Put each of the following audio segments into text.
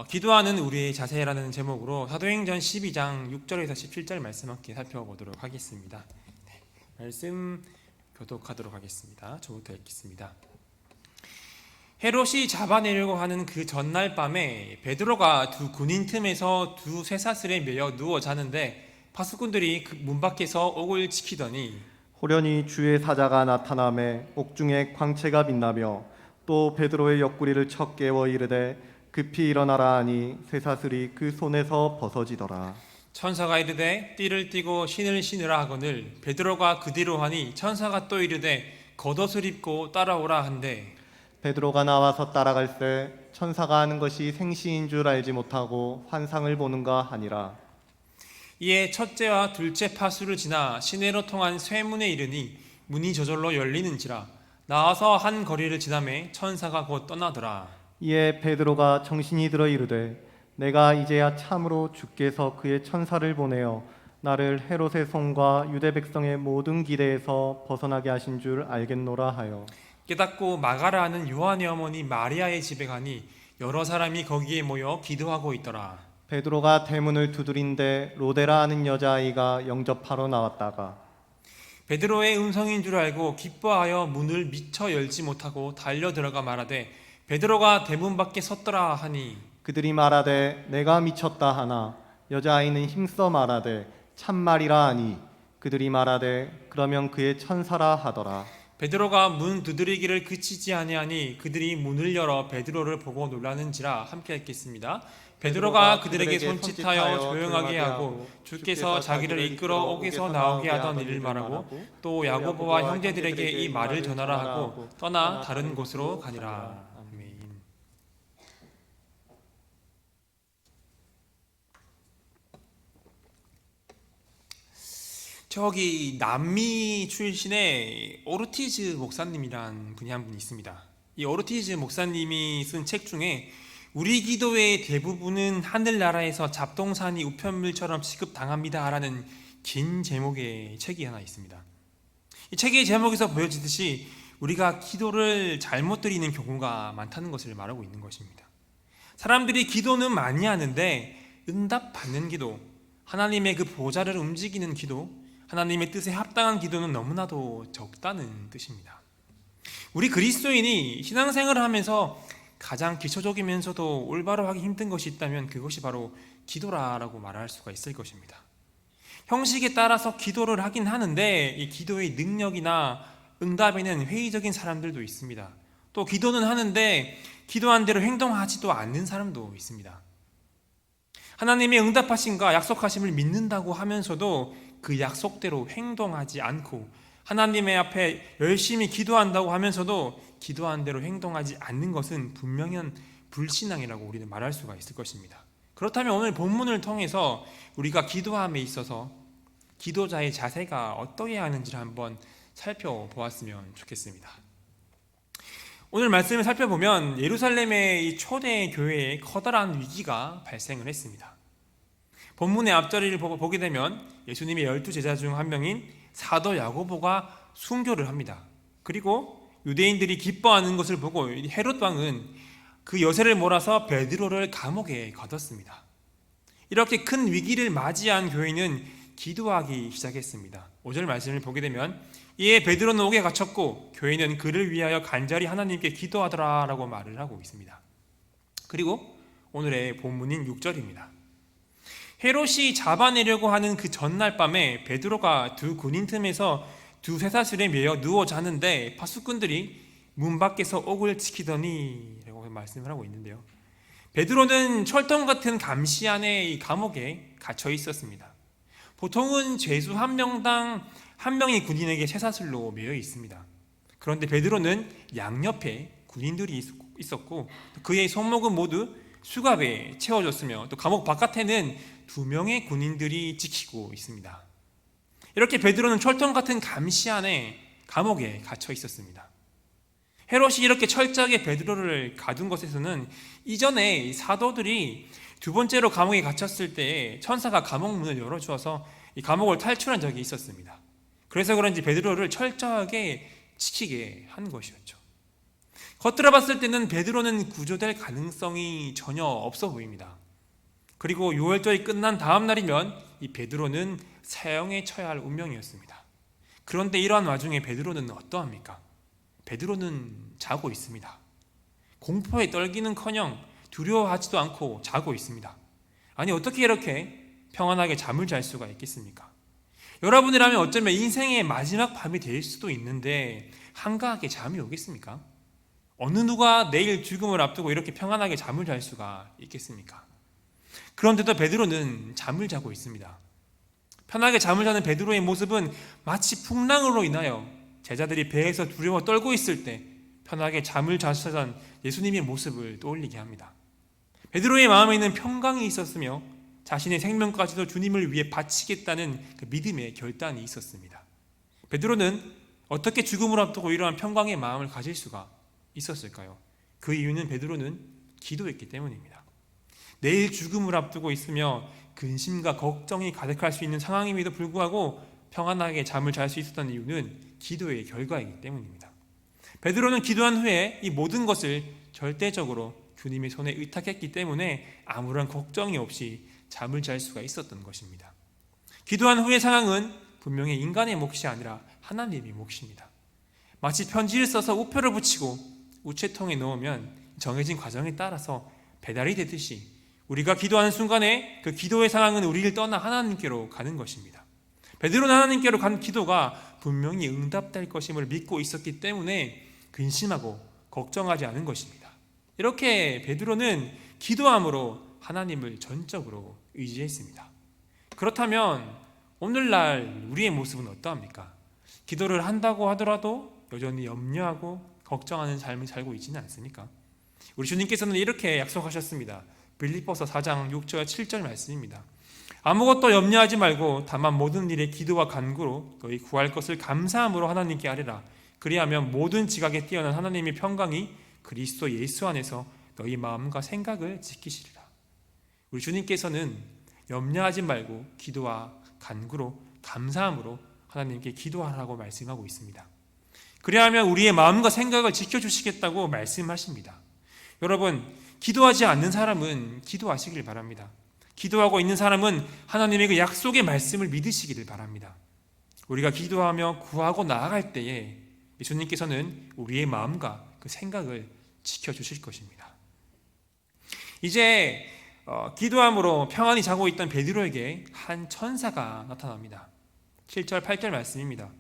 기도하는 우리의 자세라는 제목으로 사도행전 12장 6절에서 17절 말씀 함께 살펴보도록 하겠습니다. 말씀 교독하도록 하겠습니다. 저부터 읽겠습니다. 헤롯이 잡아내려고 하는 그 전날 밤에 베드로가 두 군인 틈에서 두 쇠사슬에 매여 누워 자는데 파수꾼들이 그 문 밖에서 옥을 지키더니 호련히 주의 사자가 나타나매 옥중에 광채가 빛나며 또 베드로의 옆구리를 쳐 깨워 이르되 급히 일어나라 하니 쇠사슬이 그 손에서 벗어지더라. 천사가 이르되 띠를 띠고 신을 신으라 하거늘 베드로가 그 뒤로 하니 천사가 또 이르되 겉옷을 입고 따라오라 한대 베드로가 나와서 따라갈새 천사가 하는 것이 생시인 줄 알지 못하고 환상을 보는가 하니라. 이에 첫째와 둘째 파수를 지나 시내로 통한 쇠문에 이르니 문이 저절로 열리는지라 나와서 한 거리를 지나매 천사가 곧 떠나더라. 이에 베드로가 정신이 들어 이르되 내가 이제야 참으로 주께서 그의 천사를 보내어 나를 헤롯의 손과 유대 백성의 모든 기대에서 벗어나게 하신 줄 알겠노라 하여 깨닫고 마가라 하는 요한의 어머니 마리아의 집에 가니 여러 사람이 거기에 모여 기도하고 있더라. 베드로가 대문을 두드린데 로데라 하는 여자아이가 영접하러 나왔다가 베드로의 음성인 줄 알고 기뻐하여 문을 미처 열지 못하고 달려 들어가 말하되 베드로가 대문 밖에 섰더라 하니 그들이 말하되 내가 미쳤다 하나 여자아이는 힘써 말하되 참말이라 하니 그들이 말하되 그러면 그의 천사라 하더라. 베드로가 문 두드리기를 그치지 아니하니 그들이 문을 열어 베드로를 보고 놀라는지라. 함께 읽겠습니다. 베드로가 그들에게 손짓하여 조용하게 하고 주께서 자기를 이끌어 옥에서 나오게 하던 일을 말하고 또 야고보와 형제들에게 이 말을 전하라 하고 떠나 다른 곳으로 가니라. 아멘. 저기 남미 출신의 오르티즈 목사님이란 분이 한 분 있습니다. 이 오르티즈 목사님이 쓴 책 중에 우리 기도의 대부분은 하늘나라에서 잡동사니 우편물처럼 취급당합니다 라는 긴 제목의 책이 하나 있습니다. 이 책의 제목에서 보여지듯이 우리가 기도를 잘못 드리는 경우가 많다는 것을 말하고 있는 것입니다. 사람들이 기도는 많이 하는데 응답받는 기도, 하나님의 그 보좌를 움직이는 기도, 하나님의 뜻에 합당한 기도는 너무나도 적다는 뜻입니다. 우리 그리스도인이 신앙생활을 하면서 가장 기초적이면서도 올바로 하기 힘든 것이 있다면 그것이 바로 기도라고 말할 수가 있을 것입니다. 형식에 따라서 기도를 하긴 하는데 이 기도의 능력이나 응답에는 회의적인 사람들도 있습니다. 또 기도는 하는데 기도한 대로 행동하지도 않는 사람도 있습니다. 하나님의 응답하심과 약속하심을 믿는다고 하면서도 그 약속대로 행동하지 않고 하나님의 앞에 열심히 기도한다고 하면서도 기도한 대로 행동하지 않는 것은 분명한 불신앙이라고 우리는 말할 수가 있을 것입니다. 그렇다면 오늘 본문을 통해서 우리가 기도함에 있어서 기도자의 자세가 어떠해야 하는지를 한번 살펴보았으면 좋겠습니다. 오늘 말씀을 살펴보면 예루살렘의 이 초대 교회에 커다란 위기가 발생을 했습니다. 본문의 앞자리를 보게 되면 예수님의 12제자 중 한 명인 사도 야고보가 순교를 합니다. 그리고 유대인들이 기뻐하는 것을 보고 헤롯 왕은 그 여세를 몰아서 베드로를 감옥에 가뒀습니다. 이렇게 큰 위기를 맞이한 교회는 기도하기 시작했습니다. 5절 말씀을 보게 되면 이에 베드로는 옥에 갇혔고 교회는 그를 위하여 간절히 하나님께 기도하더라 라고 말을 하고 있습니다. 그리고 오늘의 본문인 6절입니다. 헤롯이 잡아내려고 하는 그 전날 밤에 베드로가 두 군인 틈에서 두 쇠사슬에 매여 누워 자는데 파수꾼들이 문 밖에서 옥을 지키더니 라고 말씀을 하고 있는데요. 베드로는 철통 같은 감시 안에 이 감옥에 갇혀 있었습니다. 보통은 죄수 한 명당 한 명의 군인에게 쇠사슬로 매여 있습니다. 그런데 베드로는 양옆에 군인들이 있었고 그의 손목은 모두 수갑에 채워졌으며 또 감옥 바깥에는 2명의 군인들이 지키고 있습니다. 이렇게 베드로는 철통 같은 감시 안에 감옥에 갇혀 있었습니다. 헤롯이 이렇게 철저하게 베드로를 가둔 것에서는 이전에 사도들이 두 번째로 감옥에 갇혔을 때 천사가 감옥 문을 열어주어서 이 감옥을 탈출한 적이 있었습니다. 그래서 그런지 베드로를 철저하게 지키게 한 것이었죠. 겉들어 봤을 때는 베드로는 구조될 가능성이 전혀 없어 보입니다. 그리고 유월절이 끝난 다음 날이면 이 베드로는 사형에 처해야 할 운명이었습니다. 그런데 이러한 와중에 베드로는 어떠합니까? 베드로는 자고 있습니다. 공포에 떨기는커녕 두려워하지도 않고 자고 있습니다. 아니, 어떻게 이렇게 평안하게 잠을 잘 수가 있겠습니까? 여러분이라면 어쩌면 인생의 마지막 밤이 될 수도 있는데 한가하게 잠이 오겠습니까? 어느 누가 내일 죽음을 앞두고 이렇게 평안하게 잠을 잘 수가 있겠습니까? 그런데도 베드로는 잠을 자고 있습니다. 편하게 잠을 자는 베드로의 모습은 마치 풍랑으로 인하여 제자들이 배에서 두려워 떨고 있을 때 편하게 잠을 자시던 예수님의 모습을 떠올리게 합니다. 베드로의 마음에 있는 평강이 있었으며 자신의 생명까지도 주님을 위해 바치겠다는 그 믿음의 결단이 있었습니다. 베드로는 어떻게 죽음을 앞두고 이러한 평강의 마음을 가질 수가 있었을까요? 그 이유는 베드로는 기도했기 때문입니다. 내일 죽음을 앞두고 있으며 근심과 걱정이 가득할 수 있는 상황임에도 불구하고 평안하게 잠을 잘 수 있었던 이유는 기도의 결과이기 때문입니다. 베드로는 기도한 후에 이 모든 것을 절대적으로 주님의 손에 의탁했기 때문에 아무런 걱정이 없이 잠을 잘 수가 있었던 것입니다. 기도한 후의 상황은 분명히 인간의 몫이 아니라 하나님의 몫입니다. 마치 편지를 써서 우표를 붙이고 우체통에 넣으면 정해진 과정에 따라서 배달이 되듯이 우리가 기도하는 순간에 그 기도의 상황은 우리를 떠나 하나님께로 가는 것입니다. 베드로는 하나님께로 간 기도가 분명히 응답될 것임을 믿고 있었기 때문에 근심하고 걱정하지 않은 것입니다. 이렇게 베드로는 기도함으로 하나님을 전적으로 의지했습니다. 그렇다면 오늘날 우리의 모습은 어떠합니까? 기도를 한다고 하더라도 여전히 염려하고 걱정하는 삶을 살고 있지는 않습니까? 우리 주님께서는 이렇게 약속하셨습니다. 빌립보서 4장 6절 7절 말씀입니다. 아무것도 염려하지 말고 다만 모든 일에 기도와 간구로 너희 구할 것을 감사함으로 하나님께 아뢰라. 그리하면 모든 지각에 뛰어난 하나님의 평강이 그리스도 예수 안에서 너희 마음과 생각을 지키시리라. 우리 주님께서는 염려하지 말고 기도와 간구로 감사함으로 하나님께 기도하라고 말씀하고 있습니다. 그리하면 우리의 마음과 생각을 지켜주시겠다고 말씀하십니다. 여러분, 기도하지 않는 사람은 기도하시길 바랍니다. 기도하고 있는 사람은 하나님의 그 약속의 말씀을 믿으시기를 바랍니다. 우리가 기도하며 구하고 나아갈 때에 예수님께서는 우리의 마음과 그 생각을 지켜주실 것입니다. 이제 기도함으로 평안히 자고 있던 베드로에게 한 천사가 나타납니다. 7절 8절 말씀입니다.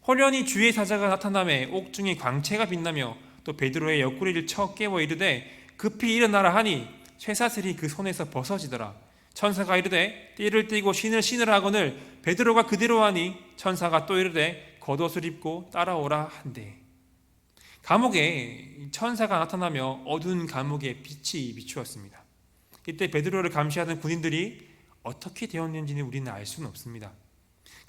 호련히 주의 사자가 나타나매 옥중에 광채가 빛나며 또 베드로의 옆구리를 쳐 깨워 이르되 급히 일어나라 하니 쇠사슬이 그 손에서 벗어지더라. 천사가 이르되 띠를 띠고 신을 신으라 하거늘 베드로가 그대로 하니 천사가 또 이르되 겉옷을 입고 따라오라 한대. 감옥에 천사가 나타나며 어두운 감옥에 빛이 비추었습니다. 이때 베드로를 감시하던 군인들이 어떻게 되었는지는 우리는 알 수는 없습니다.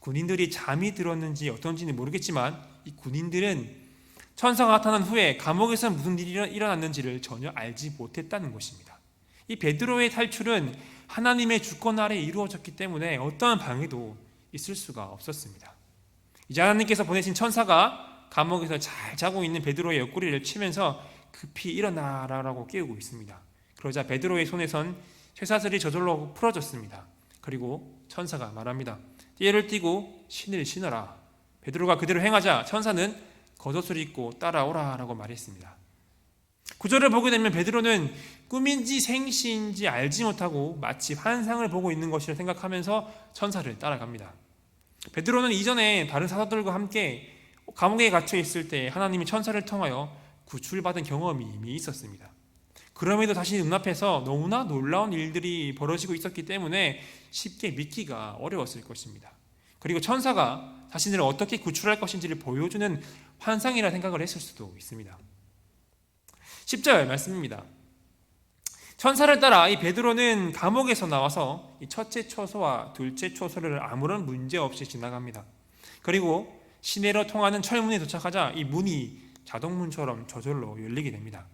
군인들이 잠이 들었는지 어떤지는 모르겠지만 이 군인들은 천사가 나타난 후에 감옥에서 무슨 일이 일어났는지를 전혀 알지 못했다는 것입니다. 이 베드로의 탈출은 하나님의 주권 아래 이루어졌기 때문에 어떠한 방해도 있을 수가 없었습니다. 이제 하나님께서 보내신 천사가 감옥에서 잘 자고 있는 베드로의 옆구리를 치면서 급히 일어나라라고 깨우고 있습니다. 그러자 베드로의 손에선 쇠사슬이 저절로 풀어졌습니다. 그리고 천사가 말합니다. 띠를 띠고 신을 신어라. 베드로가 그대로 행하자 천사는 겉옷을 입고 따라오라 라고 말했습니다. 구절을 보게 되면 베드로는 꿈인지 생시인지 알지 못하고 마치 환상을 보고 있는 것이라 생각하면서 천사를 따라갑니다. 베드로는 이전에 다른 사도들과 함께 감옥에 갇혀 있을 때 하나님이 천사를 통하여 구출받은 경험이 이미 있었습니다. 그럼에도 자신의 눈앞에서 너무나 놀라운 일들이 벌어지고 있었기 때문에 쉽게 믿기가 어려웠을 것입니다. 그리고 천사가 자신을 어떻게 구출할 것인지를 보여주는 환상이라 생각을 했을 수도 있습니다. 10절 말씀입니다. 천사를 따라 이 베드로는 감옥에서 나와서 이 첫째 초소와 둘째 초소를 아무런 문제 없이 지나갑니다. 그리고 시내로 통하는 철문에 도착하자 이 문이 자동문처럼 저절로 열리게 됩니다.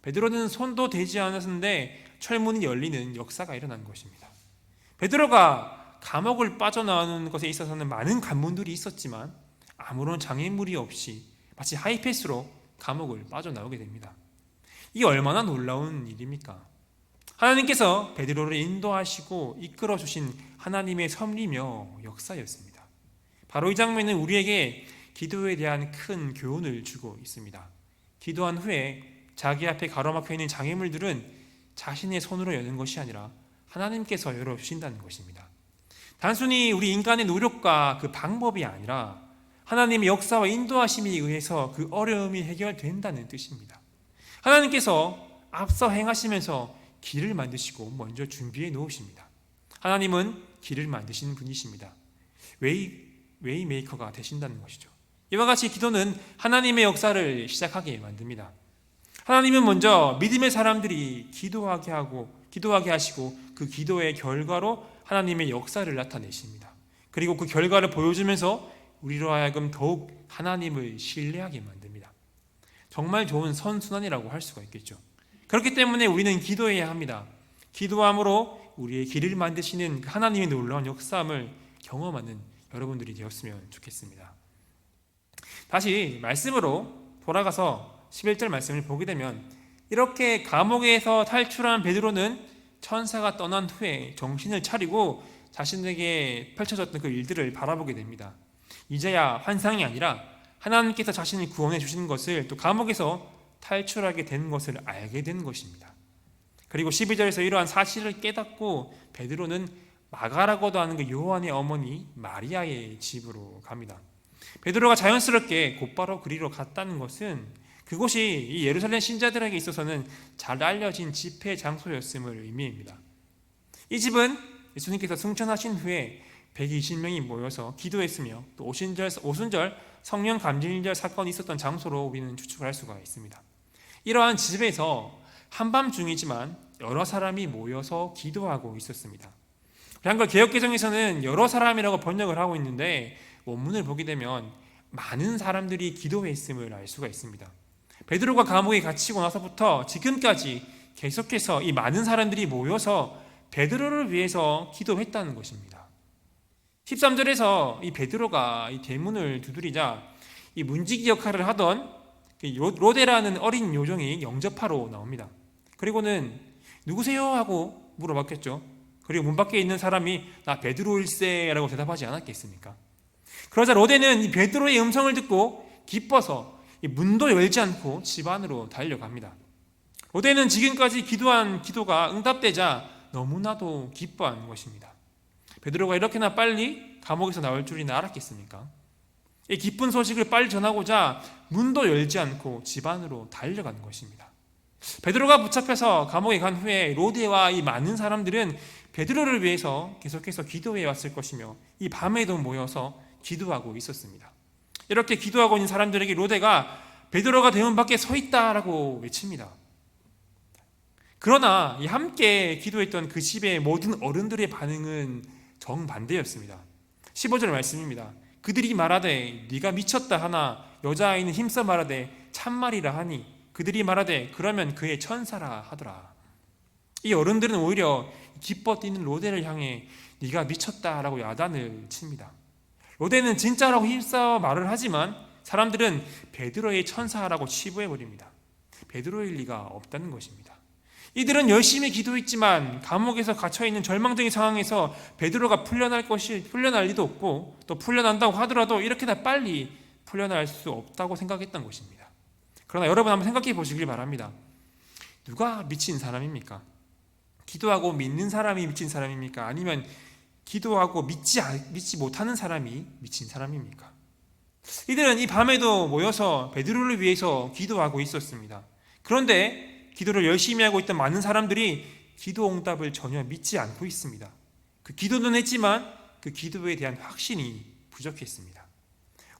베드로는 손도 대지 않았는데 철문이 열리는 역사가 일어난 것입니다. 베드로가 감옥을 빠져나오는 것에 있어서는 많은 관문들이 있었지만 아무런 장애물이 없이 마치 하이패스로 감옥을 빠져나오게 됩니다. 이게 얼마나 놀라운 일입니까? 하나님께서 베드로를 인도하시고 이끌어 주신 하나님의 섭리며 역사였습니다. 바로 이 장면은 우리에게 기도에 대한 큰 교훈을 주고 있습니다. 기도한 후에 자기 앞에 가로막혀 있는 장애물들은 자신의 손으로 여는 것이 아니라 하나님께서 열어주신다는 것입니다. 단순히 우리 인간의 노력과 그 방법이 아니라 하나님의 역사와 인도하심에 의해서 그 어려움이 해결된다는 뜻입니다. 하나님께서 앞서 행하시면서 길을 만드시고 먼저 준비해 놓으십니다. 하나님은 길을 만드시는 분이십니다. 웨이메이커가 되신다는 것이죠. 이와 같이 기도는 하나님의 역사를 시작하게 만듭니다. 하나님은 먼저 믿음의 사람들이 기도하게 하시고 그 기도의 결과로 하나님의 역사를 나타내십니다. 그리고 그 결과를 보여주면서 우리로 하여금 더욱 하나님을 신뢰하게 만듭니다. 정말 좋은 선순환이라고 할 수가 있겠죠. 그렇기 때문에 우리는 기도해야 합니다. 기도함으로 우리의 길을 만드시는 하나님의 놀라운 역사함을 경험하는 여러분들이 되었으면 좋겠습니다. 다시 말씀으로 돌아가서 11절 말씀을 보게 되면 이렇게 감옥에서 탈출한 베드로는 천사가 떠난 후에 정신을 차리고 자신에게 펼쳐졌던 그 일들을 바라보게 됩니다. 이제야 환상이 아니라 하나님께서 자신을 구원해 주시는 것을, 또 감옥에서 탈출하게 된 것을 알게 된 것입니다. 그리고 12절에서 이러한 사실을 깨닫고 베드로는 마가라고도 하는 그 요한의 어머니 마리아의 집으로 갑니다. 베드로가 자연스럽게 곧바로 그리로 갔다는 것은 그곳이 이 예루살렘 신자들에게 있어서는 잘 알려진 집회 장소였음을 의미합니다. 이 집은 예수님께서 승천하신 후에 120명이 모여서 기도했으며 또 오순절 성령 감진절 사건이 있었던 장소로 우리는 추측을 할 수가 있습니다. 이러한 집에서 한밤중이지만 여러 사람이 모여서 기도하고 있었습니다. 한글 개역개정에서는 여러 사람이라고 번역을 하고 있는데 원문을 보게 되면 많은 사람들이 기도했음을 알 수가 있습니다. 베드로가 감옥에 갇히고 나서부터 지금까지 계속해서 이 많은 사람들이 모여서 베드로를 위해서 기도했다는 것입니다. 13절에서 이 베드로가 이 대문을 두드리자 이 문지기 역할을 하던 로데라는 어린 요정이 영접하러 나옵니다. 그리고는 누구세요? 하고 물어봤겠죠. 그리고 문 밖에 있는 사람이 나 베드로일세 라고 대답하지 않았겠습니까? 그러자 로데는 이 베드로의 음성을 듣고 기뻐서 이 문도 열지 않고 집 안으로 달려갑니다. 로데는 지금까지 기도한 기도가 응답되자 너무나도 기뻐한 것입니다. 베드로가 이렇게나 빨리 감옥에서 나올 줄이나 알았겠습니까? 이 기쁜 소식을 빨리 전하고자 문도 열지 않고 집 안으로 달려간 것입니다. 베드로가 붙잡혀서 감옥에 간 후에 로데와 이 많은 사람들은 베드로를 위해서 계속해서 기도해 왔을 것이며 이 밤에도 모여서 기도하고 있었습니다. 이렇게 기도하고 있는 사람들에게 로데가 베드로가 대문 밖에 서 있다라고 외칩니다. 그러나 이 함께 기도했던 그 집의 모든 어른들의 반응은 정반대였습니다. 15절 말씀입니다. 그들이 말하되 네가 미쳤다 하나 여자아이는 힘써 말하되 참말이라 하니 그들이 말하되 그러면 그의 천사라 하더라. 이 어른들은 오히려 기뻐 뛰는 로데를 향해 네가 미쳤다라고 야단을 칩니다. 로데는 진짜라고 힘써 말을 하지만 사람들은 베드로의 천사라고 치부해버립니다. 베드로일 리가 없다는 것입니다. 이들은 열심히 기도했지만 감옥에서 갇혀있는 절망적인 상황에서 베드로가 풀려날 리도 없고 또 풀려난다고 하더라도 이렇게나 빨리 풀려날 수 없다고 생각했던 것입니다. 그러나 여러분 한번 생각해 보시길 바랍니다. 누가 미친 사람입니까? 기도하고 믿는 사람이 미친 사람입니까? 아니면 기도하고 믿지 못하는 사람이 미친 사람입니까? 이들은 이 밤에도 모여서 베드로를 위해서 기도하고 있었습니다. 그런데 기도를 열심히 하고 있던 많은 사람들이 기도 응답을 전혀 믿지 않고 있습니다. 그 기도는 했지만 그 기도에 대한 확신이 부족했습니다.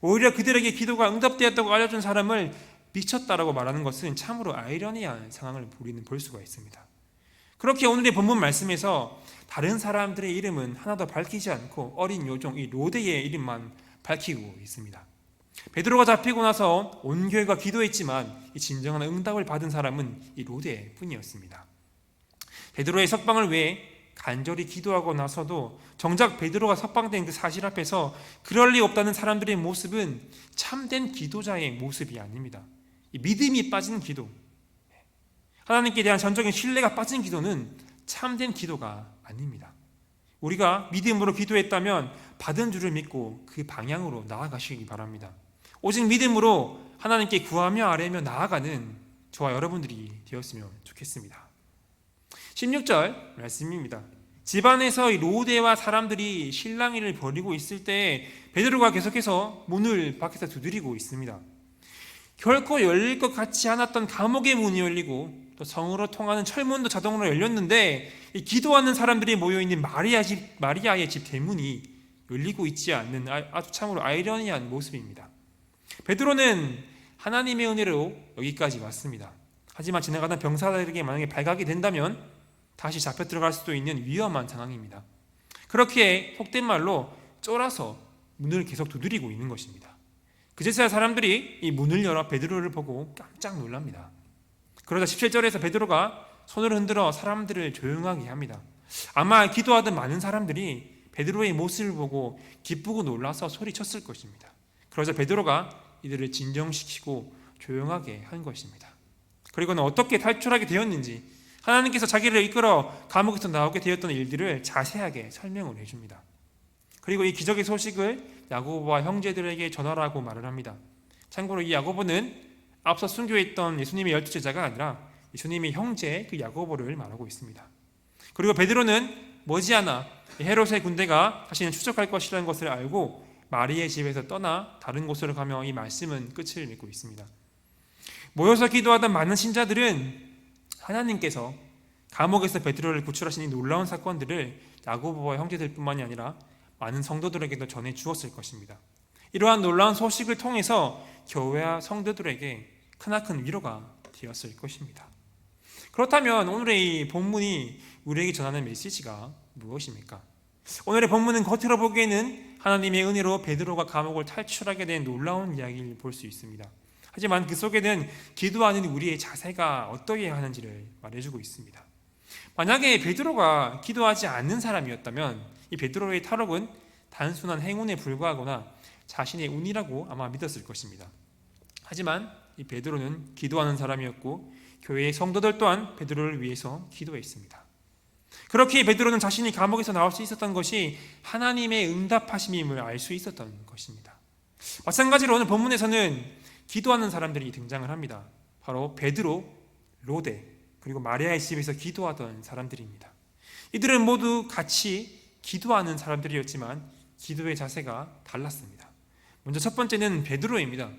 오히려 그들에게 기도가 응답되었다고 알려준 사람을 미쳤다라고 말하는 것은 참으로 아이러니한 상황을 우리는 볼 수가 있습니다. 그렇게 오늘의 본문 말씀에서 다른 사람들의 이름은 하나도 밝히지 않고 어린 요정 이 로데의 이름만 밝히고 있습니다. 베드로가 잡히고 나서 온 교회가 기도했지만 이 진정한 응답을 받은 사람은 이 로데뿐이었습니다. 베드로의 석방을 위해 간절히 기도하고 나서도 정작 베드로가 석방된 그 사실 앞에서 그럴 리 없다는 사람들의 모습은 참된 기도자의 모습이 아닙니다. 이 믿음이 빠진 기도. 하나님께 대한 전적인 신뢰가 빠진 기도는 참된 기도가 아닙니다. 우리가 믿음으로 기도했다면 받은 줄을 믿고 그 방향으로 나아가시기 바랍니다. 오직 믿음으로 하나님께 구하며 아뢰며 나아가는 저와 여러분들이 되었으면 좋겠습니다. 16절 말씀입니다. 집안에서 로데와 사람들이 실랑이를 벌이고 있을 때 베드로가 계속해서 문을 밖에서 두드리고 있습니다. 결코 열릴 것 같지 않았던 감옥의 문이 열리고 또 성으로 통하는 철문도 자동으로 열렸는데 이 기도하는 사람들이 모여있는 마리아의 집 대문이 열리고 있지 않는 아주 참으로 아이러니한 모습입니다. 베드로는 하나님의 은혜로 여기까지 왔습니다. 하지만 지나가던 병사들에게 만약에 발각이 된다면 다시 잡혀 들어갈 수도 있는 위험한 상황입니다. 그렇게 속된 말로 쫄아서 문을 계속 두드리고 있는 것입니다. 그제서야 사람들이 이 문을 열어 베드로를 보고 깜짝 놀랍니다. 그러자 17절에서 베드로가 손을 흔들어 사람들을 조용하게 합니다. 아마 기도하던 많은 사람들이 베드로의 모습을 보고 기쁘고 놀라서 소리쳤을 것입니다. 그러자 베드로가 이들을 진정시키고 조용하게 한 것입니다. 그리고는 어떻게 탈출하게 되었는지 하나님께서 자기를 이끌어 감옥에서 나오게 되었던 일들을 자세하게 설명을 해줍니다. 그리고 이 기적의 소식을 야고보와 형제들에게 전하라고 말을 합니다. 참고로 이 야고보는 앞서 순교했던 예수님의 12제자가 아니라 예수님의 형제 그 야고보를 말하고 있습니다. 그리고 베드로는 머지않아 헤롯의 군대가 자신을 추적할 것이라는 것을 알고 마리의 집에서 떠나 다른 곳으로 가며 이 말씀은 끝을 맺고 있습니다. 모여서 기도하던 많은 신자들은 하나님께서 감옥에서 베드로를 구출하신 이 놀라운 사건들을 야고보와 형제들뿐만이 아니라 많은 성도들에게도 전해 주었을 것입니다. 이러한 놀라운 소식을 통해서 교회와 성도들에게 크나큰 위로가 되었을 것입니다. 그렇다면 오늘의 이 본문이 우리에게 전하는 메시지가 무엇입니까? 오늘의 본문은 겉으로 보기에는 하나님의 은혜로 베드로가 감옥을 탈출하게 된 놀라운 이야기를 볼 수 있습니다. 하지만 그 속에는 기도하는 우리의 자세가 어떠해야 하는지를 말해주고 있습니다. 만약에 베드로가 기도하지 않는 사람이었다면 이 베드로의 탈옥은 단순한 행운에 불과하거나 자신의 운이라고 아마 믿었을 것입니다. 하지만 이 베드로는 기도하는 사람이었고 교회의 성도들 또한 베드로를 위해서 기도했습니다. 그렇게 베드로는 자신이 감옥에서 나올 수 있었던 것이 하나님의 응답하심임을 알 수 있었던 것입니다. 마찬가지로 오늘 본문에서는 기도하는 사람들이 등장을 합니다. 바로 베드로, 로데, 그리고 마리아의 집에서 기도하던 사람들입니다. 이들은 모두 같이 기도하는 사람들이었지만 기도의 자세가 달랐습니다. 먼저 첫 번째는 베드로입니다.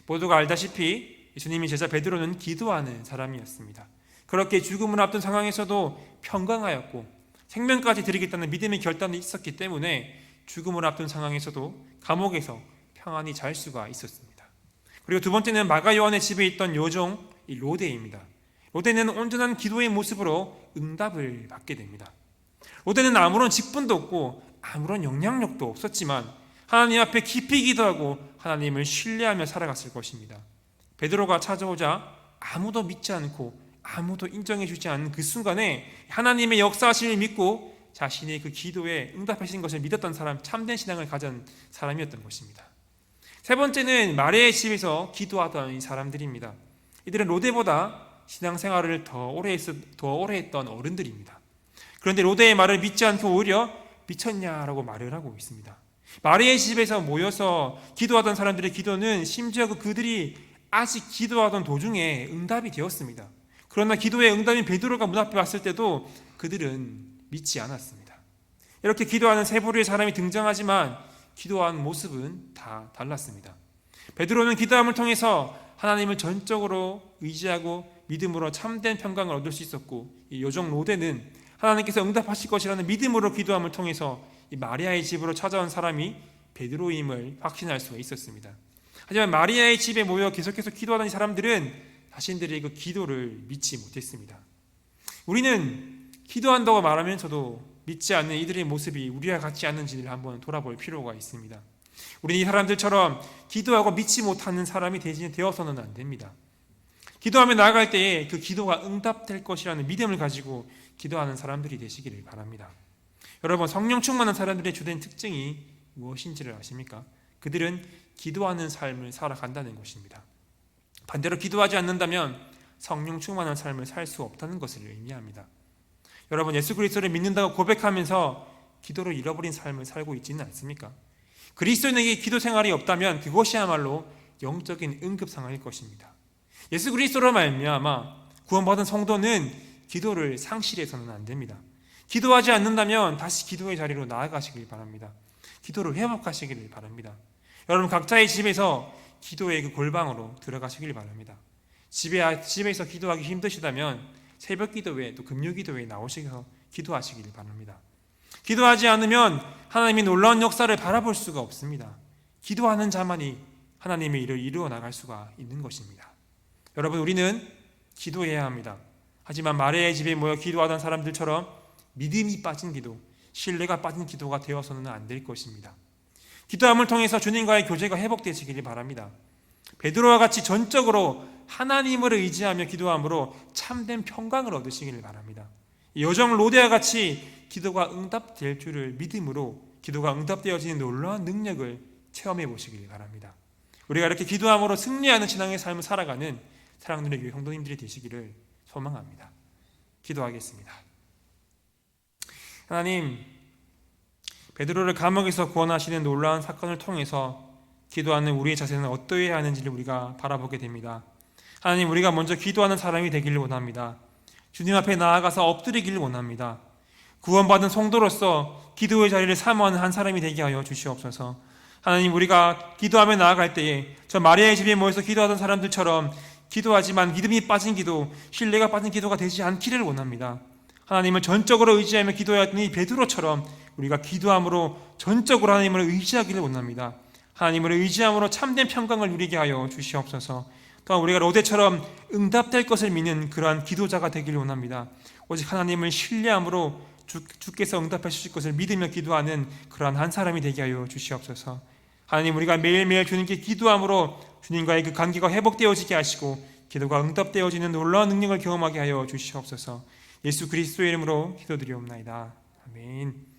모두가 알다시피 예수님의 제자 베드로는 기도하는 사람이었습니다. 그렇게 죽음을 앞둔 상황에서도 평강하였고 생명까지 드리겠다는 믿음의 결단이 있었기 때문에 죽음을 앞둔 상황에서도 감옥에서 평안히 잘 수가 있었습니다. 그리고 두 번째는 마가 요한의 집에 있던 요종 로데입니다. 로데는 온전한 기도의 모습으로 응답을 받게 됩니다. 로데는 아무런 직분도 없고 아무런 영향력도 없었지만 하나님 앞에 깊이 기도하고 하나님을 신뢰하며 살아갔을 것입니다. 베드로가 찾아오자 아무도 믿지 않고 아무도 인정해 주지 않는 그 순간에 하나님의 역사하심을 믿고 자신의 그 기도에 응답하신 것을 믿었던 사람, 참된 신앙을 가진 사람이었던 것입니다. 세 번째는 마리아의 집에서 기도하던 이 사람들입니다. 이들은 로데보다 신앙생활을 더 오래 했던 어른들입니다. 그런데 로데의 말을 믿지 않고 오히려 미쳤냐라고 말을 하고 있습니다. 마리아의 집에서 모여서 기도하던 사람들의 기도는 심지어 그들이 아직 기도하던 도중에 응답이 되었습니다. 그러나 기도의 응답인 베드로가 문 앞에 왔을 때도 그들은 믿지 않았습니다. 이렇게 기도하는 세 부류의 사람이 등장하지만 기도하는 모습은 다 달랐습니다. 베드로는 기도함을 통해서 하나님을 전적으로 의지하고 믿음으로 참된 평강을 얻을 수 있었고, 이 요정 로데는 하나님께서 응답하실 것이라는 믿음으로 기도함을 통해서 이 마리아의 집으로 찾아온 사람이 베드로임을 확신할 수가 있었습니다. 하지만 마리아의 집에 모여 계속해서 기도하던 사람들은 자신들의 그 기도를 믿지 못했습니다. 우리는 기도한다고 말하면서도 믿지 않는 이들의 모습이 우리와 같지 않은지를 한번 돌아볼 필요가 있습니다. 우리는 이 사람들처럼 기도하고 믿지 못하는 사람이 되어서는 안 됩니다. 기도하며 나아갈 때에 그 기도가 응답될 것이라는 믿음을 가지고 기도하는 사람들이 되시기를 바랍니다. 여러분, 성령 충만한 사람들의 주된 특징이 무엇인지를 아십니까? 그들은 기도하는 삶을 살아간다는 것입니다. 반대로 기도하지 않는다면 성령 충만한 삶을 살 수 없다는 것을 의미합니다. 여러분, 예수 그리스도를 믿는다고 고백하면서 기도를 잃어버린 삶을 살고 있지는 않습니까? 그리스도인에게 기도 생활이 없다면 그것이야말로 영적인 응급상황일 것입니다. 예수 그리스도로 말미암아 구원받은 성도는 기도를 상실해서는 안 됩니다. 기도하지 않는다면 다시 기도의 자리로 나아가시길 바랍니다. 기도를 회복하시기를 바랍니다. 여러분, 각자의 집에서 기도의 그 골방으로 들어가시길 바랍니다. 집에서 기도하기 힘드시다면 새벽 기도회 또 금요 기도회에 나오셔서 기도하시길 바랍니다. 기도하지 않으면 하나님의 놀라운 역사를 바라볼 수가 없습니다. 기도하는 자만이 하나님의 일을 이루어 나갈 수가 있는 것입니다. 여러분, 우리는 기도해야 합니다. 하지만 마리아의 집에 모여 기도하던 사람들처럼 믿음이 빠진 기도, 신뢰가 빠진 기도가 되어서는 안 될 것입니다. 기도함을 통해서 주님과의 교제가 회복되시길 바랍니다. 베드로와 같이 전적으로 하나님을 의지하며 기도함으로 참된 평강을 얻으시길 바랍니다. 여정 로데와 같이 기도가 응답될 줄을 믿음으로 기도가 응답되어지는 놀라운 능력을 체험해 보시길 바랍니다. 우리가 이렇게 기도함으로 승리하는 신앙의 삶을 살아가는 사랑하는 교회 성도님들이 되시기를 소망합니다. 기도하겠습니다. 하나님, 베드로를 감옥에서 구원하시는 놀라운 사건을 통해서 기도하는 우리의 자세는 어떠해야 하는지를 우리가 바라보게 됩니다. 하나님, 우리가 먼저 기도하는 사람이 되기를 원합니다. 주님 앞에 나아가서 엎드리기를 원합니다. 구원받은 성도로서 기도의 자리를 사모하는 한 사람이 되게 하여 주시옵소서. 하나님, 우리가 기도하며 나아갈 때에 저 마리아의 집에 모여서 기도하던 사람들처럼 기도하지만 믿음이 빠진 기도, 신뢰가 빠진 기도가 되지 않기를 원합니다. 하나님을 전적으로 의지하며 기도했던 이 베드로처럼 우리가 기도함으로 전적으로 하나님을 의지하기를 원합니다. 하나님을 의지함으로 참된 평강을 누리게 하여 주시옵소서. 또한 우리가 로데처럼 응답될 것을 믿는 그러한 기도자가 되기를 원합니다. 오직 하나님을 신뢰함으로 주께서 응답해 주실 것을 믿으며 기도하는 그러한 한 사람이 되게 하여 주시옵소서. 하나님, 우리가 매일매일 주님께 기도함으로 주님과의 그 관계가 회복되어지게 하시고 기도가 응답되어지는 놀라운 능력을 경험하게 하여 주시옵소서. 예수 그리스도의 이름으로 기도드리옵나이다. 아멘.